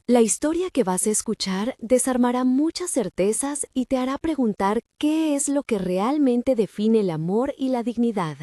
La historia que vas a escuchar desarmará muchas certezas y te hará preguntar qué es lo que realmente define el amor y la dignidad.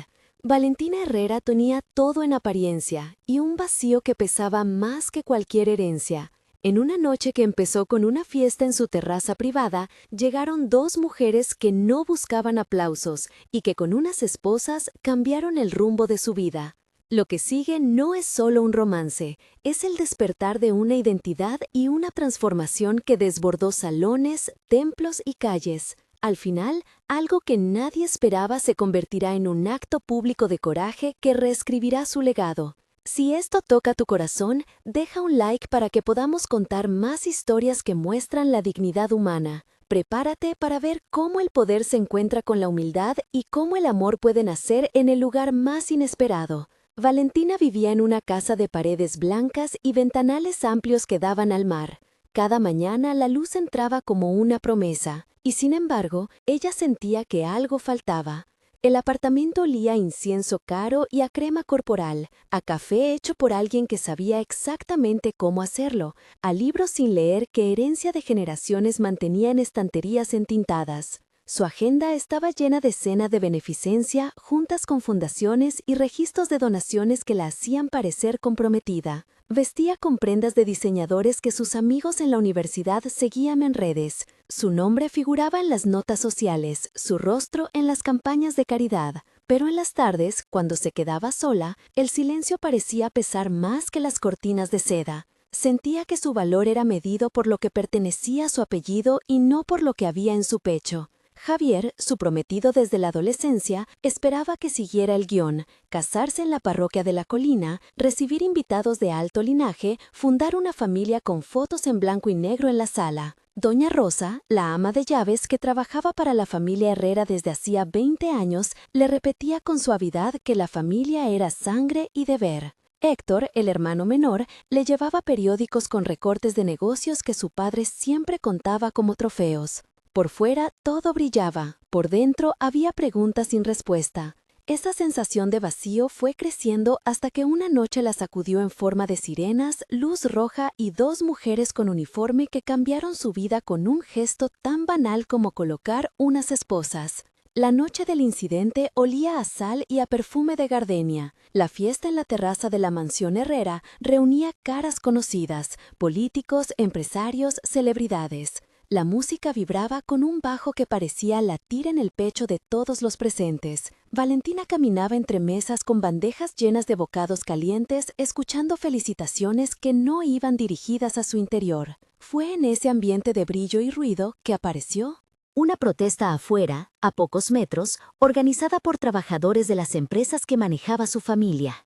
Valentina Herrera tenía todo en apariencia y un vacío que pesaba más que cualquier herencia. En una noche que empezó con una fiesta en su terraza privada, llegaron dos mujeres que no buscaban aplausos y que con unas esposas cambiaron el rumbo de su vida. Lo que sigue no es solo un romance, es el despertar de una identidad y una transformación que desbordó salones, templos y calles. Al final, algo que nadie esperaba se convertirá en un acto público de coraje que reescribirá su legado. Si esto toca tu corazón, deja un like para que podamos contar más historias que muestran la dignidad humana. Prepárate para ver cómo el poder se encuentra con la humildad y cómo el amor puede nacer en el lugar más inesperado. Valentina vivía en una casa de paredes blancas y ventanales amplios que daban al mar. Cada mañana la luz entraba como una promesa, y sin embargo, ella sentía que algo faltaba. El apartamento olía a incienso caro y a crema corporal, a café hecho por alguien que sabía exactamente cómo hacerlo, a libros sin leer que herencia de generaciones mantenía en estanterías entintadas. Su agenda estaba llena de cena de beneficencia, juntas con fundaciones y registros de donaciones que la hacían parecer comprometida. Vestía con prendas de diseñadores que sus amigos en la universidad seguían en redes. Su nombre figuraba en las notas sociales, su rostro en las campañas de caridad. Pero en las tardes, cuando se quedaba sola, el silencio parecía pesar más que las cortinas de seda. Sentía que su valor era medido por lo que pertenecía a su apellido y no por lo que había en su pecho. Javier, su prometido desde la adolescencia, esperaba que siguiera el guión, casarse en la parroquia de la colina, recibir invitados de alto linaje, fundar una familia con fotos en blanco y negro en la sala. Doña Rosa, la ama de llaves que trabajaba para la familia Herrera desde hacía 20 años, le repetía con suavidad que la familia era sangre y deber. Héctor, el hermano menor, le llevaba periódicos con recortes de negocios que su padre siempre contaba como trofeos. Por fuera todo brillaba, por dentro había preguntas sin respuesta. Esa sensación de vacío fue creciendo hasta que una noche la sacudió en forma de sirenas, luz roja y dos mujeres con uniforme que cambiaron su vida con un gesto tan banal como colocar unas esposas. La noche del incidente olía a sal y a perfume de gardenia. La fiesta en la terraza de la mansión Herrera reunía caras conocidas, políticos, empresarios, celebridades. La música vibraba con un bajo que parecía latir en el pecho de todos los presentes. Valentina caminaba entre mesas con bandejas llenas de bocados calientes, escuchando felicitaciones que no iban dirigidas a su interior. Fue en ese ambiente de brillo y ruido que apareció una protesta afuera, a pocos metros, organizada por trabajadores de las empresas que manejaba su familia.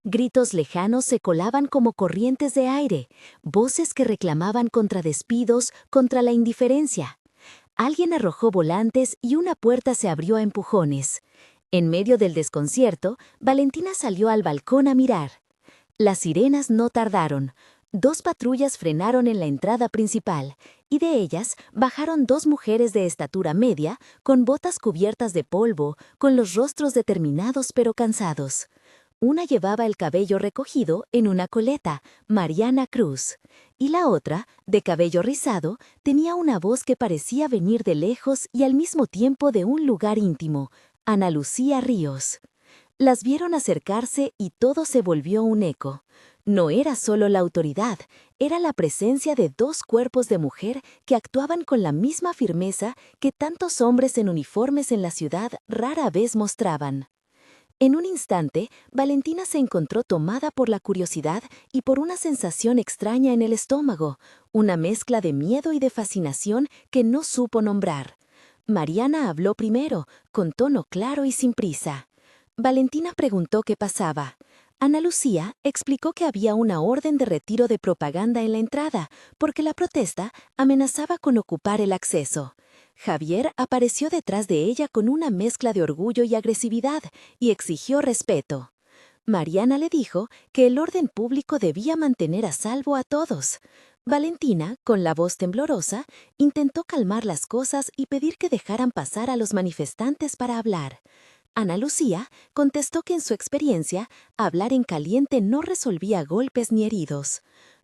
Gritos lejanos se colaban como corrientes de aire, voces que reclamaban contra despidos, contra la indiferencia. Alguien arrojó volantes y una puerta se abrió a empujones. En medio del desconcierto, Valentina salió al balcón a mirar. Las sirenas no tardaron. Dos patrullas frenaron en la entrada principal, y de ellas bajaron dos mujeres de estatura media, con botas cubiertas de polvo, con los rostros determinados pero cansados. Una llevaba el cabello recogido en una coleta, Mariana Cruz, y la otra, de cabello rizado, tenía una voz que parecía venir de lejos y al mismo tiempo de un lugar íntimo, Ana Lucía Ríos. Las vieron acercarse y todo se volvió un eco. No era solo la autoridad, era la presencia de dos cuerpos de mujer que actuaban con la misma firmeza que tantos hombres en uniformes en la ciudad rara vez mostraban. En un instante, Valentina se encontró tomada por la curiosidad y por una sensación extraña en el estómago, una mezcla de miedo y de fascinación que no supo nombrar. Mariana habló primero, con tono claro y sin prisa. Valentina preguntó qué pasaba. Ana Lucía explicó que había una orden de retiro de propaganda en la entrada, porque la protesta amenazaba con ocupar el acceso. Javier apareció detrás de ella con una mezcla de orgullo y agresividad y exigió respeto. Mariana le dijo que el orden público debía mantener a salvo a todos. Valentina, con la voz temblorosa, intentó calmar las cosas y pedir que dejaran pasar a los manifestantes para hablar. Ana Lucía contestó que en su experiencia, hablar en caliente no resolvía golpes ni heridos.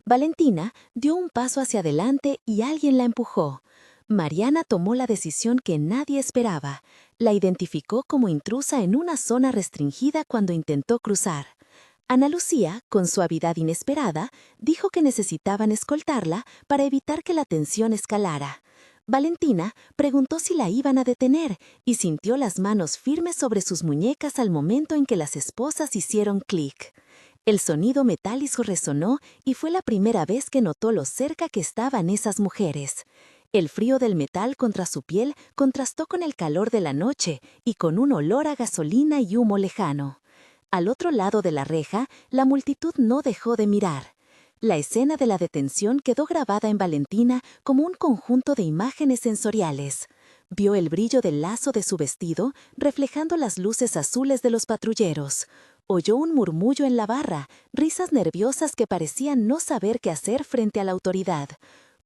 Valentina dio un paso hacia adelante y alguien la empujó. Mariana tomó la decisión que nadie esperaba. La identificó como intrusa en una zona restringida cuando intentó cruzar. Ana Lucía, con suavidad inesperada, dijo que necesitaban escoltarla para evitar que la tensión escalara. Valentina preguntó si la iban a detener y sintió las manos firmes sobre sus muñecas al momento en que las esposas hicieron clic. El sonido metálico resonó y fue la primera vez que notó lo cerca que estaban esas mujeres. El frío del metal contra su piel contrastó con el calor de la noche y con un olor a gasolina y humo lejano. Al otro lado de la reja, la multitud no dejó de mirar. La escena de la detención quedó grabada en Valentina como un conjunto de imágenes sensoriales. Vio el brillo del lazo de su vestido reflejando las luces azules de los patrulleros. Oyó un murmullo en la barra, risas nerviosas que parecían no saber qué hacer frente a la autoridad.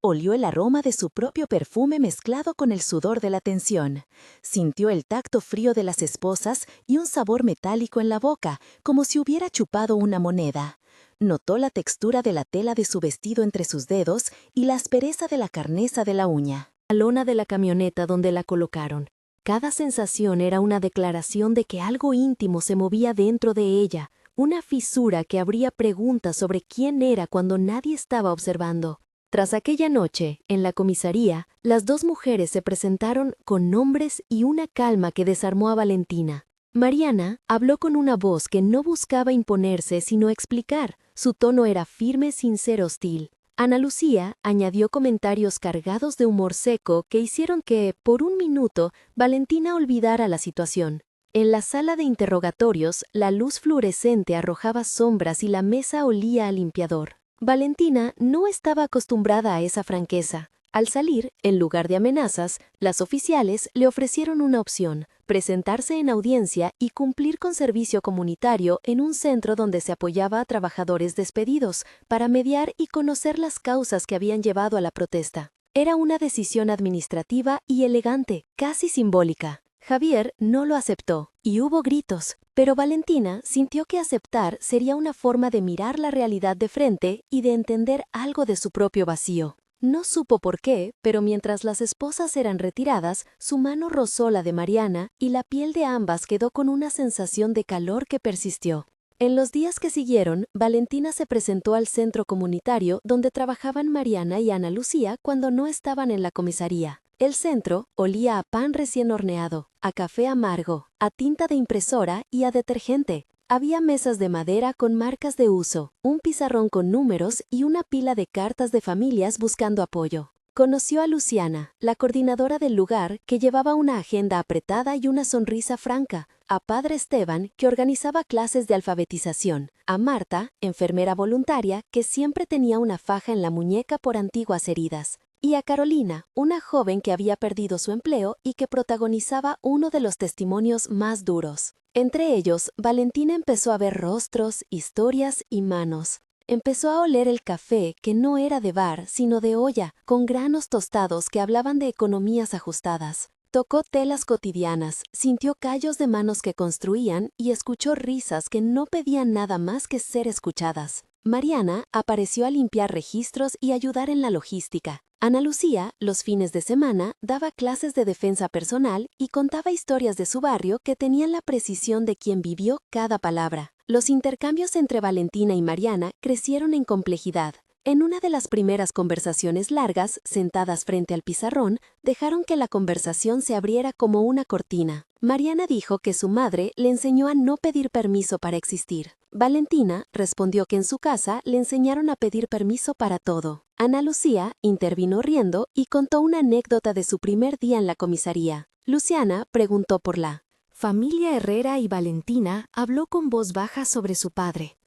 Olió el aroma de su propio perfume mezclado con el sudor de la tensión. Sintió el tacto frío de las esposas y un sabor metálico en la boca, como si hubiera chupado una moneda. Notó la textura de la tela de su vestido entre sus dedos y la aspereza de la carneza de la uña. La lona de la camioneta donde la colocaron. Cada sensación era una declaración de que algo íntimo se movía dentro de ella, una fisura que abría preguntas sobre quién era cuando nadie estaba observando. Tras aquella noche, en la comisaría, las dos mujeres se presentaron con nombres y una calma que desarmó a Valentina. Mariana habló con una voz que no buscaba imponerse sino explicar. Su tono era firme sin ser hostil. Ana Lucía añadió comentarios cargados de humor seco que hicieron que, por un minuto, Valentina olvidara la situación. En la sala de interrogatorios, la luz fluorescente arrojaba sombras y la mesa olía a limpiador. Valentina no estaba acostumbrada a esa franqueza. Al salir, en lugar de amenazas, las oficiales le ofrecieron una opción: presentarse en audiencia y cumplir con servicio comunitario en un centro donde se apoyaba a trabajadores despedidos para mediar y conocer las causas que habían llevado a la protesta. Era una decisión administrativa y elegante, casi simbólica. Javier no lo aceptó, y hubo gritos, pero Valentina sintió que aceptar sería una forma de mirar la realidad de frente y de entender algo de su propio vacío. No supo por qué, pero mientras las esposas eran retiradas, su mano rozó la de Mariana y la piel de ambas quedó con una sensación de calor que persistió. En los días que siguieron, Valentina se presentó al centro comunitario donde trabajaban Mariana y Ana Lucía cuando no estaban en la comisaría. El centro olía a pan recién horneado, a café amargo, a tinta de impresora y a detergente. Había mesas de madera con marcas de uso, un pizarrón con números y una pila de cartas de familias buscando apoyo. Conoció a Luciana, la coordinadora del lugar, que llevaba una agenda apretada y una sonrisa franca, a Padre Esteban, que organizaba clases de alfabetización, a Marta, enfermera voluntaria, que siempre tenía una faja en la muñeca por antiguas heridas, y a Carolina, una joven que había perdido su empleo y que protagonizaba uno de los testimonios más duros. Entre ellos, Valentina empezó a ver rostros, historias y manos. Empezó a oler el café, que no era de bar, sino de olla, con granos tostados que hablaban de economías ajustadas. Tocó telas cotidianas, sintió callos de manos que construían y escuchó risas que no pedían nada más que ser escuchadas. Mariana apareció a limpiar registros y ayudar en la logística. Ana Lucía, los fines de semana, daba clases de defensa personal y contaba historias de su barrio que tenían la precisión de quien vivió cada palabra. Los intercambios entre Valentina y Mariana crecieron en complejidad. En una de las primeras conversaciones largas, sentadas frente al pizarrón, dejaron que la conversación se abriera como una cortina. Mariana dijo que su madre le enseñó a no pedir permiso para existir. Valentina respondió que en su casa le enseñaron a pedir permiso para todo. Ana Lucía intervino riendo y contó una anécdota de su primer día en la comisaría. Luciana preguntó por la familia Herrera y Valentina habló con voz baja sobre su padre.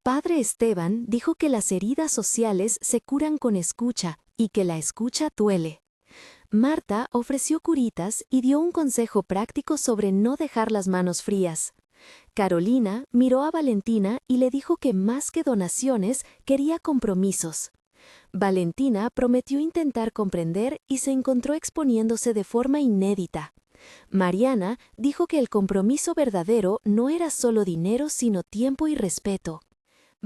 Padre Esteban dijo que las heridas sociales se curan con escucha y que la escucha duele. Marta ofreció curitas y dio un consejo práctico sobre no dejar las manos frías. Carolina miró a Valentina y le dijo que más que donaciones quería compromisos. Valentina prometió intentar comprender y se encontró exponiéndose de forma inédita. Mariana dijo que el compromiso verdadero no era solo dinero sino tiempo y respeto.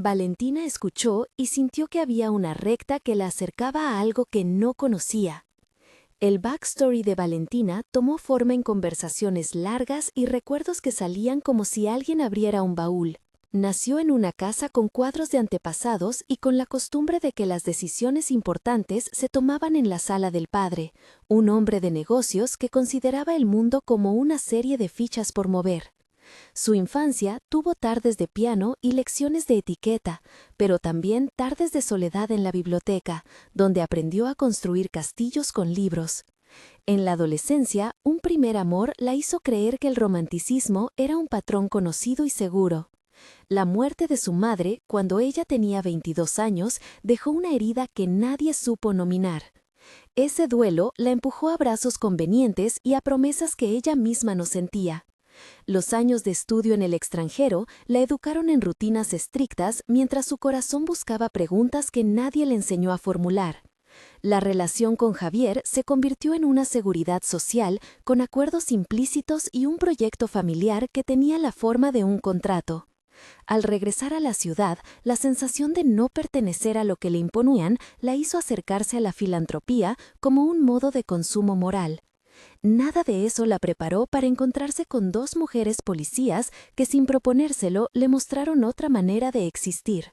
Valentina escuchó y sintió que había una recta que la acercaba a algo que no conocía. El backstory de Valentina tomó forma en conversaciones largas y recuerdos que salían como si alguien abriera un baúl. Nació en una casa con cuadros de antepasados y con la costumbre de que las decisiones importantes se tomaban en la sala del padre, un hombre de negocios que consideraba el mundo como una serie de fichas por mover. Su infancia tuvo tardes de piano y lecciones de etiqueta, pero también tardes de soledad en la biblioteca, donde aprendió a construir castillos con libros. En la adolescencia, un primer amor la hizo creer que el romanticismo era un patrón conocido y seguro. La muerte de su madre, cuando ella tenía 22 años, dejó una herida que nadie supo nominar. Ese duelo la empujó a brazos convenientes y a promesas que ella misma no sentía. Los años de estudio en el extranjero la educaron en rutinas estrictas mientras su corazón buscaba preguntas que nadie le enseñó a formular. La relación con Javier se convirtió en una seguridad social con acuerdos implícitos y un proyecto familiar que tenía la forma de un contrato. Al regresar a la ciudad, la sensación de no pertenecer a lo que le imponían la hizo acercarse a la filantropía como un modo de consumo moral. Nada de eso la preparó para encontrarse con dos mujeres policías que sin proponérselo le mostraron otra manera de existir.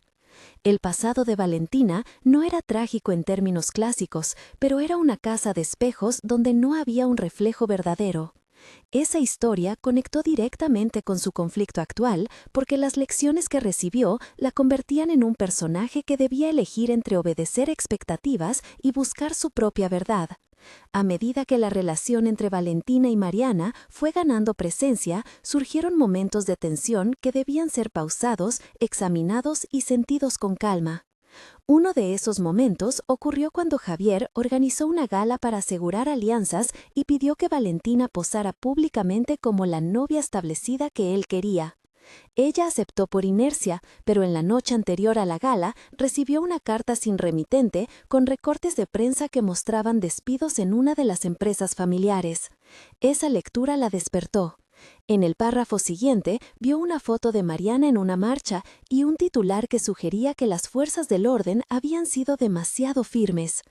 El pasado de Valentina no era trágico en términos clásicos, pero era una casa de espejos donde no había un reflejo verdadero. Esa historia conectó directamente con su conflicto actual porque las lecciones que recibió la convertían en un personaje que debía elegir entre obedecer expectativas y buscar su propia verdad. A medida que la relación entre Valentina y Mariana fue ganando presencia, surgieron momentos de tensión que debían ser pausados, examinados y sentidos con calma. Uno de esos momentos ocurrió cuando Javier organizó una gala para asegurar alianzas y pidió que Valentina posara públicamente como la novia establecida que él quería. Ella aceptó por inercia, pero en la noche anterior a la gala recibió una carta sin remitente con recortes de prensa que mostraban despidos en una de las empresas familiares. Esa lectura la despertó. En el párrafo siguiente vio una foto de Mariana en una marcha y un titular que sugería que las fuerzas del orden habían sido demasiado firmes.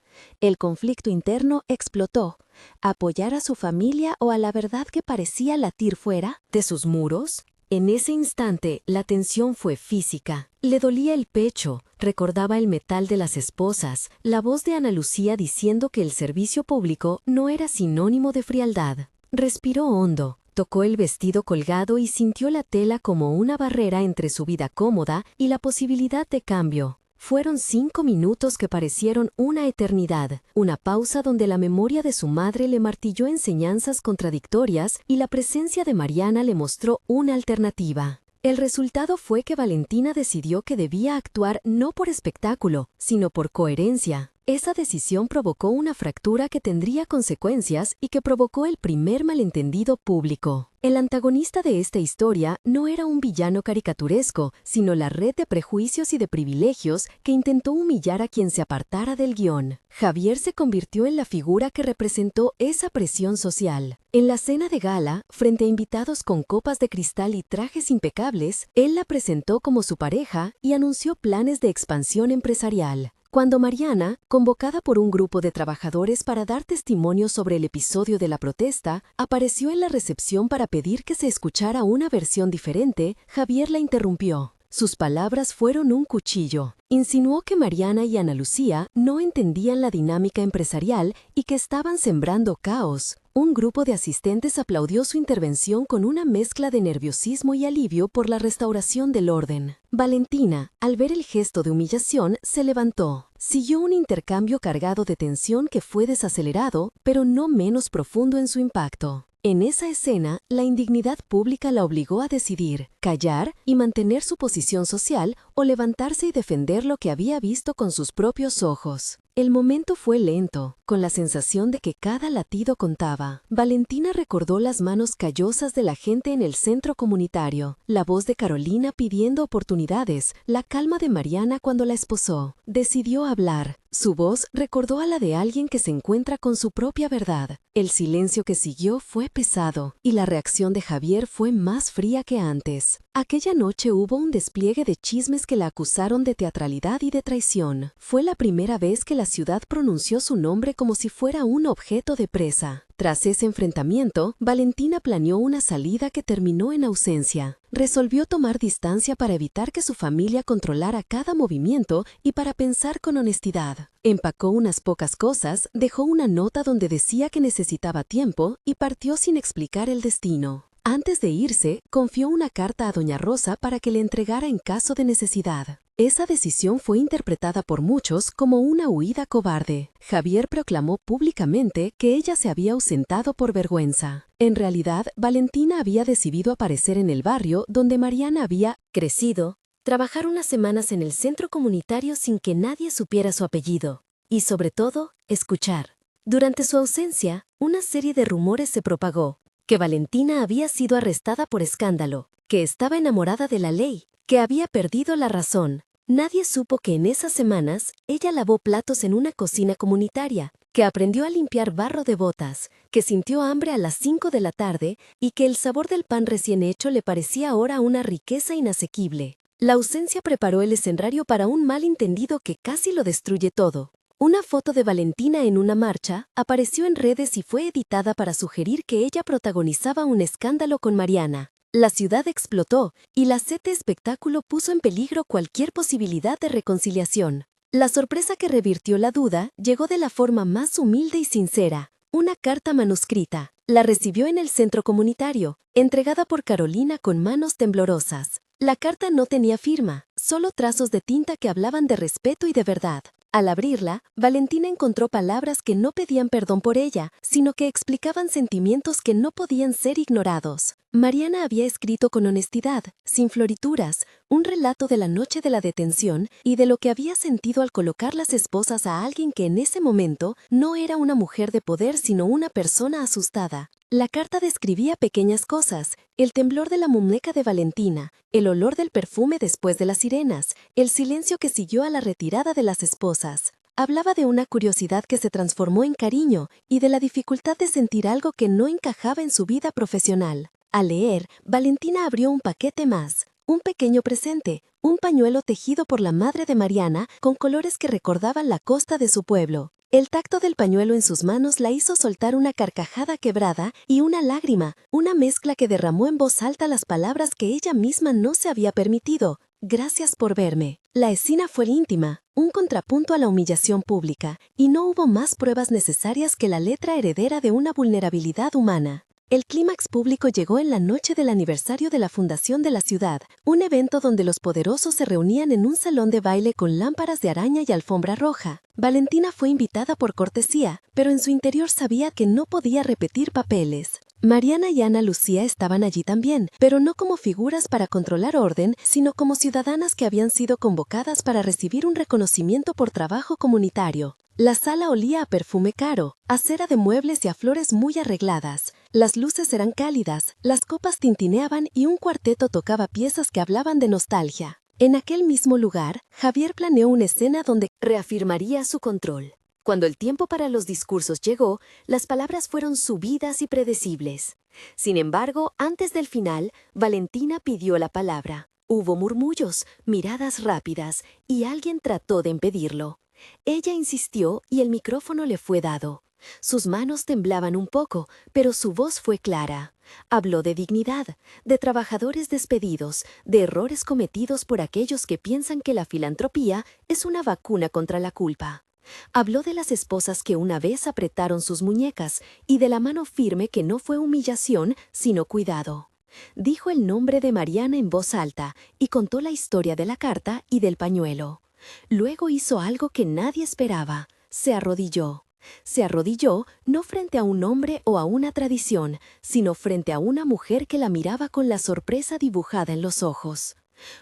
El conflicto interno explotó. ¿Apoyar a su familia o a la verdad que parecía latir fuera de sus muros? En ese instante, la tensión fue física. Le dolía el pecho, recordaba el metal de las esposas, la voz de Ana Lucía diciendo que el servicio público no era sinónimo de frialdad. Respiró hondo. Tocó el vestido colgado y sintió la tela como una barrera entre su vida cómoda y la posibilidad de cambio. Fueron 5 minutos que parecieron una eternidad, una pausa donde la memoria de su madre le martilló enseñanzas contradictorias y la presencia de Mariana le mostró una alternativa. El resultado fue que Valentina decidió que debía actuar no por espectáculo, sino por coherencia. Esa decisión provocó una fractura que tendría consecuencias y que provocó el primer malentendido público. El antagonista de esta historia no era un villano caricaturesco, sino la red de prejuicios y de privilegios que intentó humillar a quien se apartara del guión. Javier se convirtió en la figura que representó esa presión social. En la cena de gala, frente a invitados con copas de cristal y trajes impecables, él la presentó como su pareja y anunció planes de expansión empresarial. Cuando Mariana, convocada por un grupo de trabajadores para dar testimonio sobre el episodio de la protesta, apareció en la recepción para pedir que se escuchara una versión diferente, Javier la interrumpió. Sus palabras fueron un cuchillo. Insinuó que Mariana y Ana Lucía no entendían la dinámica empresarial y que estaban sembrando caos. Un grupo de asistentes aplaudió su intervención con una mezcla de nerviosismo y alivio por la restauración del orden. Valentina, al ver el gesto de humillación, se levantó. Siguió un intercambio cargado de tensión que fue desacelerado, pero no menos profundo en su impacto. En esa escena, la indignidad pública la obligó a decidir, callar y mantener su posición social o levantarse y defender lo que había visto con sus propios ojos. El momento fue lento. con la sensación de que cada latido contaba. Valentina recordó las manos callosas de la gente en el centro comunitario, la voz de Carolina pidiendo oportunidades, la calma de Mariana cuando la esposó. Decidió hablar. Su voz recordó a la de alguien que se encuentra con su propia verdad. El silencio que siguió fue pesado, y la reacción de Javier fue más fría que antes. Aquella noche hubo un despliegue de chismes que la acusaron de teatralidad y de traición. Fue la primera vez que la ciudad pronunció su nombre como si fuera un objeto de presa. Tras ese enfrentamiento, Valentina planeó una salida que terminó en ausencia. Resolvió tomar distancia para evitar que su familia controlara cada movimiento y para pensar con honestidad. Empacó unas pocas cosas, dejó una nota donde decía que necesitaba tiempo y partió sin explicar el destino. Antes de irse, confió una carta a Doña Rosa para que le entregara en caso de necesidad. Esa decisión fue interpretada por muchos como una huida cobarde. Javier proclamó públicamente que ella se había ausentado por vergüenza. En realidad, Valentina había decidido aparecer en el barrio donde Mariana había crecido, trabajar unas semanas en el centro comunitario sin que nadie supiera su apellido y, sobre todo, escuchar. Durante su ausencia, una serie de rumores se propagó: que Valentina había sido arrestada por escándalo, que estaba enamorada de la ley, que había perdido la razón. Nadie supo que en esas semanas ella lavó platos en una cocina comunitaria, que aprendió a limpiar barro de botas, que sintió hambre a las 5 de la tarde y que el sabor del pan recién hecho le parecía ahora una riqueza inasequible. La ausencia preparó el escenario para un malentendido que casi lo destruye todo. Una foto de Valentina en una marcha apareció en redes y fue editada para sugerir que ella protagonizaba un escándalo con Mariana. La ciudad explotó y la sed de espectáculo puso en peligro cualquier posibilidad de reconciliación. La sorpresa que revirtió la duda llegó de la forma más humilde y sincera: una carta manuscrita. La recibió en el centro comunitario, entregada por Carolina con manos temblorosas. La carta no tenía firma, solo trazos de tinta que hablaban de respeto y de verdad. Al abrirla, Valentina encontró palabras que no pedían perdón por ella, sino que explicaban sentimientos que no podían ser ignorados. Mariana había escrito con honestidad, sin florituras, un relato de la noche de la detención y de lo que había sentido al colocar las esposas a alguien que en ese momento no era una mujer de poder sino una persona asustada. La carta describía pequeñas cosas: el temblor de la muñeca de Valentina, el olor del perfume después de las sirenas, el silencio que siguió a la retirada de las esposas. Hablaba de una curiosidad que se transformó en cariño y de la dificultad de sentir algo que no encajaba en su vida profesional. Al leer, Valentina abrió un paquete más, un pequeño presente, un pañuelo tejido por la madre de Mariana con colores que recordaban la costa de su pueblo. El tacto del pañuelo en sus manos la hizo soltar una carcajada quebrada y una lágrima, una mezcla que derramó en voz alta las palabras que ella misma no se había permitido: gracias por verme. La escena fue íntima, un contrapunto a la humillación pública, y no hubo más pruebas necesarias que la letra heredera de una vulnerabilidad humana. El clímax público llegó en la noche del aniversario de la fundación de la ciudad, un evento donde los poderosos se reunían en un salón de baile con lámparas de araña y alfombra roja. Valentina fue invitada por cortesía, pero en su interior sabía que no podía repetir papeles. Mariana y Ana Lucía estaban allí también, pero no como figuras para controlar orden, sino como ciudadanas que habían sido convocadas para recibir un reconocimiento por trabajo comunitario. La sala olía a perfume caro, a cera de muebles y a flores muy arregladas. Las luces eran cálidas, las copas tintineaban y un cuarteto tocaba piezas que hablaban de nostalgia. En aquel mismo lugar, Javier planeó una escena donde reafirmaría su control. Cuando el tiempo para los discursos llegó, las palabras fueron subidas y predecibles. Sin embargo, antes del final, Valentina pidió la palabra. Hubo murmullos, miradas rápidas, y alguien trató de impedirlo. Ella insistió y el micrófono le fue dado. Sus manos temblaban un poco, pero su voz fue clara. Habló de dignidad, de trabajadores despedidos, de errores cometidos por aquellos que piensan que la filantropía es una vacuna contra la culpa. Habló de las esposas que una vez apretaron sus muñecas y de la mano firme que no fue humillación, sino cuidado. Dijo el nombre de Mariana en voz alta y contó la historia de la carta y del pañuelo. Luego hizo algo que nadie esperaba: se arrodilló. Se arrodilló no frente a un hombre o a una tradición, sino frente a una mujer que la miraba con la sorpresa dibujada en los ojos.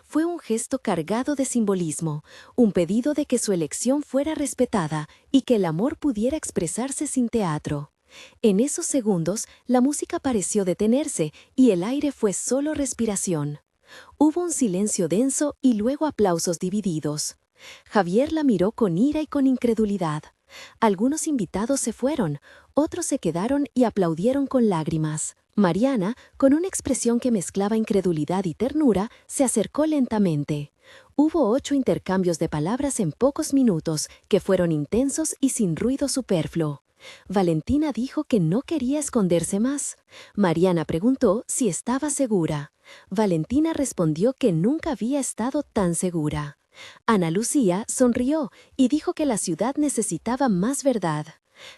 Fue un gesto cargado de simbolismo, un pedido de que su elección fuera respetada y que el amor pudiera expresarse sin teatro. En esos segundos, la música pareció detenerse y el aire fue solo respiración. Hubo un silencio denso y luego aplausos divididos. Javier la miró con ira y con incredulidad. Algunos invitados se fueron, otros se quedaron y aplaudieron con lágrimas. Mariana, con una expresión que mezclaba incredulidad y ternura, se acercó lentamente. Hubo 8 intercambios de palabras en pocos minutos, que fueron intensos y sin ruido superfluo. Valentina dijo que no quería esconderse más. Mariana preguntó si estaba segura. Valentina respondió que nunca había estado tan segura. Ana Lucía sonrió y dijo que la ciudad necesitaba más verdad.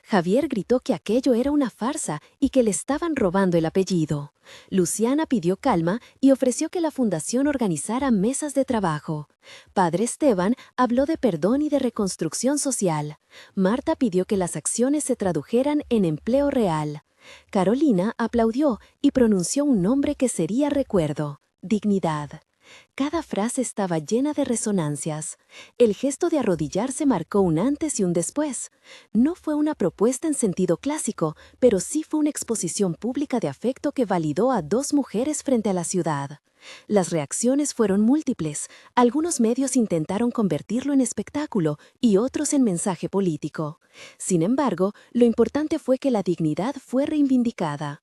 Javier gritó que aquello era una farsa y que le estaban robando el apellido. Luciana pidió calma y ofreció que la fundación organizara mesas de trabajo. Padre Esteban habló de perdón y de reconstrucción social. Marta pidió que las acciones se tradujeran en empleo real. Carolina aplaudió y pronunció un nombre que sería recuerdo: dignidad. Cada frase estaba llena de resonancias. El gesto de arrodillarse marcó un antes y un después. No fue una propuesta en sentido clásico, pero sí fue una exposición pública de afecto que validó a 2 mujeres frente a la ciudad. Las reacciones fueron múltiples. Algunos medios intentaron convertirlo en espectáculo y otros en mensaje político. Sin embargo, lo importante fue que la dignidad fue reivindicada.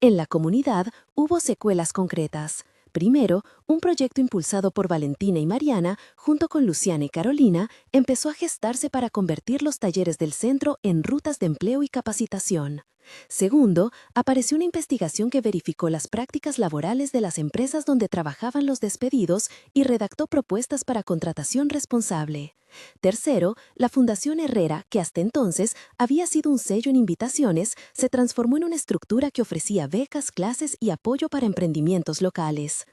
En la comunidad hubo secuelas concretas. Primero, un proyecto impulsado por Valentina y Mariana, junto con Luciana y Carolina, empezó a gestarse para convertir los talleres del centro en rutas de empleo y capacitación. Segundo, apareció una investigación que verificó las prácticas laborales de las empresas donde trabajaban los despedidos y redactó propuestas para contratación responsable. Tercero, la Fundación Herrera, que hasta entonces había sido un sello en invitaciones, se transformó en una estructura que ofrecía becas, clases y apoyo para emprendimientos locales.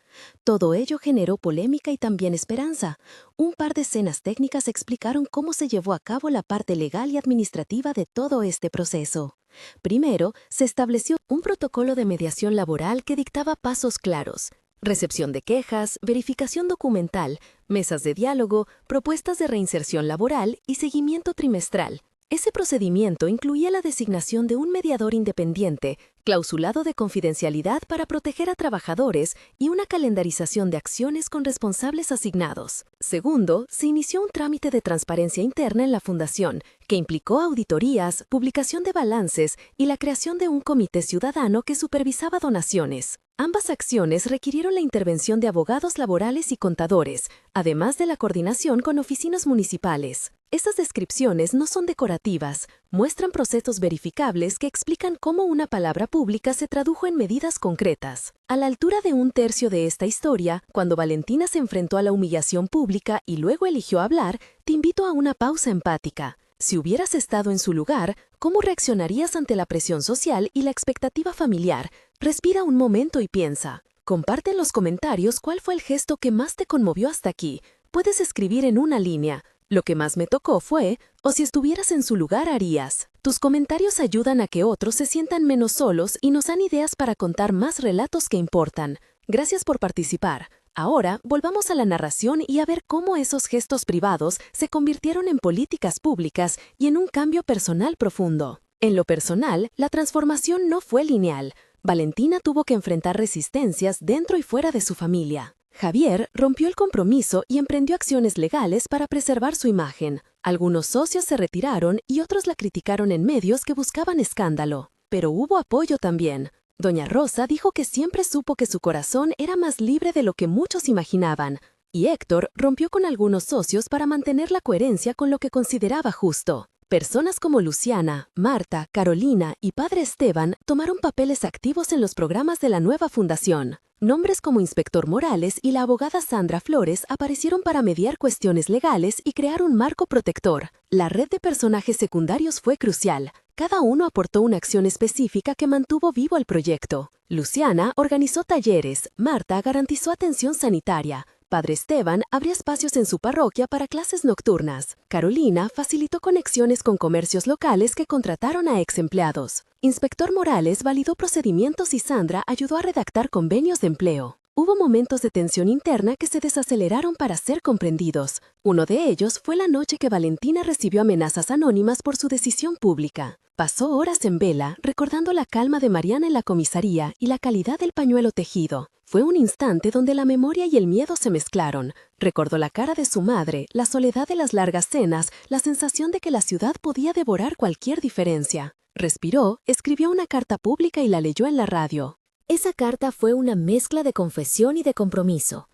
Todo ello generó polémica y también esperanza. Un par de escenas técnicas explicaron cómo se llevó a cabo la parte legal y administrativa de todo este proceso. Primero, se estableció un protocolo de mediación laboral que dictaba pasos claros: recepción de quejas, verificación documental, mesas de diálogo, propuestas de reinserción laboral y seguimiento trimestral. Ese procedimiento incluía la designación de un mediador independiente, clausulado de confidencialidad para proteger a trabajadores y una calendarización de acciones con responsables asignados. Segundo, se inició un trámite de transparencia interna en la fundación, que implicó auditorías, publicación de balances y la creación de un comité ciudadano que supervisaba donaciones. Ambas acciones requirieron la intervención de abogados laborales y contadores, además de la coordinación con oficinas municipales. Estas descripciones no son decorativas, muestran procesos verificables que explican cómo una palabra pública se tradujo en medidas concretas. A la altura de un tercio de esta historia, cuando Valentina se enfrentó a la humillación pública y luego eligió hablar, te invito a una pausa empática. Si hubieras estado en su lugar, ¿cómo reaccionarías ante la presión social y la expectativa familiar? Respira un momento y piensa. Comparte en los comentarios cuál fue el gesto que más te conmovió hasta aquí. Puedes escribir en una línea: lo que más me tocó fue, o si estuvieras en su lugar harías. Tus comentarios ayudan a que otros se sientan menos solos y nos dan ideas para contar más relatos que importan. Gracias por participar. Ahora, volvamos a la narración y a ver cómo esos gestos privados se convirtieron en políticas públicas y en un cambio personal profundo. En lo personal, la transformación no fue lineal. Valentina tuvo que enfrentar resistencias dentro y fuera de su familia. Javier rompió el compromiso y emprendió acciones legales para preservar su imagen. Algunos socios se retiraron y otros la criticaron en medios que buscaban escándalo. Pero hubo apoyo también. Doña Rosa dijo que siempre supo que su corazón era más libre de lo que muchos imaginaban. Y Héctor rompió con algunos socios para mantener la coherencia con lo que consideraba justo. Personas como Luciana, Marta, Carolina y Padre Esteban tomaron papeles activos en los programas de la nueva fundación. Nombres como Inspector Morales y la abogada Sandra Flores aparecieron para mediar cuestiones legales y crear un marco protector. La red de personajes secundarios fue crucial. Cada uno aportó una acción específica que mantuvo vivo el proyecto. Luciana organizó talleres, Marta garantizó atención sanitaria, Padre Esteban abrió espacios en su parroquia para clases nocturnas. Carolina facilitó conexiones con comercios locales que contrataron a ex empleados. Inspector Morales validó procedimientos y Sandra ayudó a redactar convenios de empleo. Hubo momentos de tensión interna que se desaceleraron para ser comprendidos. Uno de ellos fue la noche que Valentina recibió amenazas anónimas por su decisión pública. Pasó horas en vela, recordando la calma de Mariana en la comisaría y la calidad del pañuelo tejido. Fue un instante donde la memoria y el miedo se mezclaron. Recordó la cara de su madre, la soledad de las largas cenas, la sensación de que la ciudad podía devorar cualquier diferencia. Respiró, escribió una carta pública y la leyó en la radio. Esa carta fue una mezcla de confesión y de compromiso.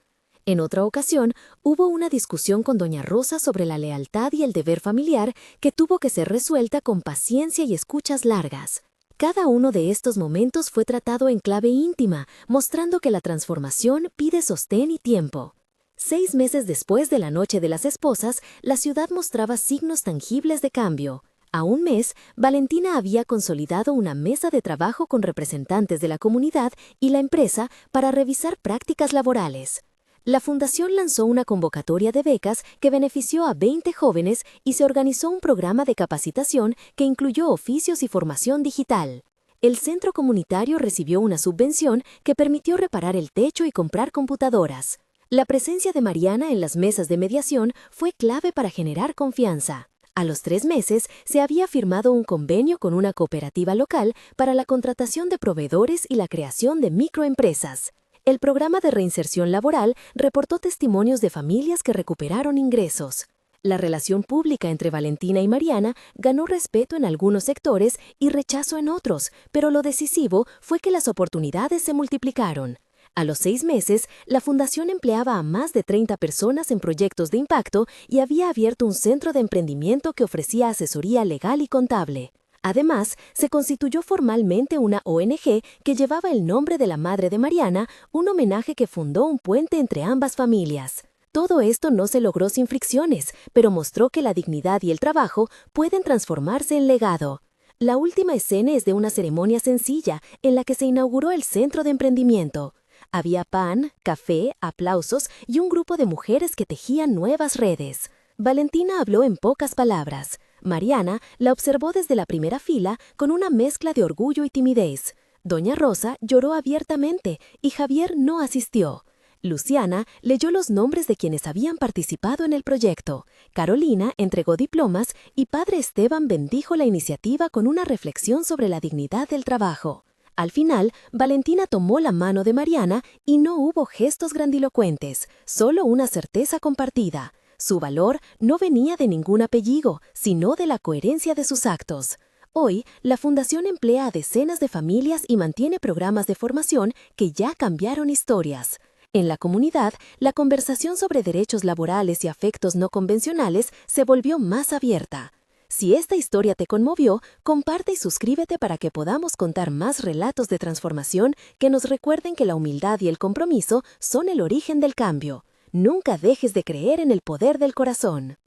En otra ocasión, hubo una discusión con doña Rosa sobre la lealtad y el deber familiar que tuvo que ser resuelta con paciencia y escuchas largas. Cada uno de estos momentos fue tratado en clave íntima, mostrando que la transformación pide sostén y tiempo. 6 meses después de la Noche de las Esposas, la ciudad mostraba signos tangibles de cambio. A un mes, Valentina había consolidado una mesa de trabajo con representantes de la comunidad y la empresa para revisar prácticas laborales. La fundación lanzó una convocatoria de becas que benefició a 20 jóvenes y se organizó un programa de capacitación que incluyó oficios y formación digital. El centro comunitario recibió una subvención que permitió reparar el techo y comprar computadoras. La presencia de Mariana en las mesas de mediación fue clave para generar confianza. A los 3 meses se había firmado un convenio con una cooperativa local para la contratación de proveedores y la creación de microempresas. El programa de reinserción laboral reportó testimonios de familias que recuperaron ingresos. La relación pública entre Valentina y Mariana ganó respeto en algunos sectores y rechazo en otros, pero lo decisivo fue que las oportunidades se multiplicaron. A los 6 meses, la fundación empleaba a más de 30 personas en proyectos de impacto y había abierto un centro de emprendimiento que ofrecía asesoría legal y contable. Además, se constituyó formalmente una ONG que llevaba el nombre de la madre de Mariana, un homenaje que fundó un puente entre ambas familias. Todo esto no se logró sin fricciones, pero mostró que la dignidad y el trabajo pueden transformarse en legado. La última escena es de una ceremonia sencilla en la que se inauguró el centro de emprendimiento. Había pan, café, aplausos y un grupo de mujeres que tejían nuevas redes. Valentina habló en pocas palabras. Mariana la observó desde la primera fila con una mezcla de orgullo y timidez. Doña Rosa lloró abiertamente y Javier no asistió. Luciana leyó los nombres de quienes habían participado en el proyecto. Carolina entregó diplomas y Padre Esteban bendijo la iniciativa con una reflexión sobre la dignidad del trabajo. Al final, Valentina tomó la mano de Mariana y no hubo gestos grandilocuentes, solo una certeza compartida. Su valor no venía de ningún apellido, sino de la coherencia de sus actos. Hoy, la Fundación emplea a decenas de familias y mantiene programas de formación que ya cambiaron historias. En la comunidad, la conversación sobre derechos laborales y afectos no convencionales se volvió más abierta. Si esta historia te conmovió, comparte y suscríbete para que podamos contar más relatos de transformación que nos recuerden que la humildad y el compromiso son el origen del cambio. Nunca dejes de creer en el poder del corazón.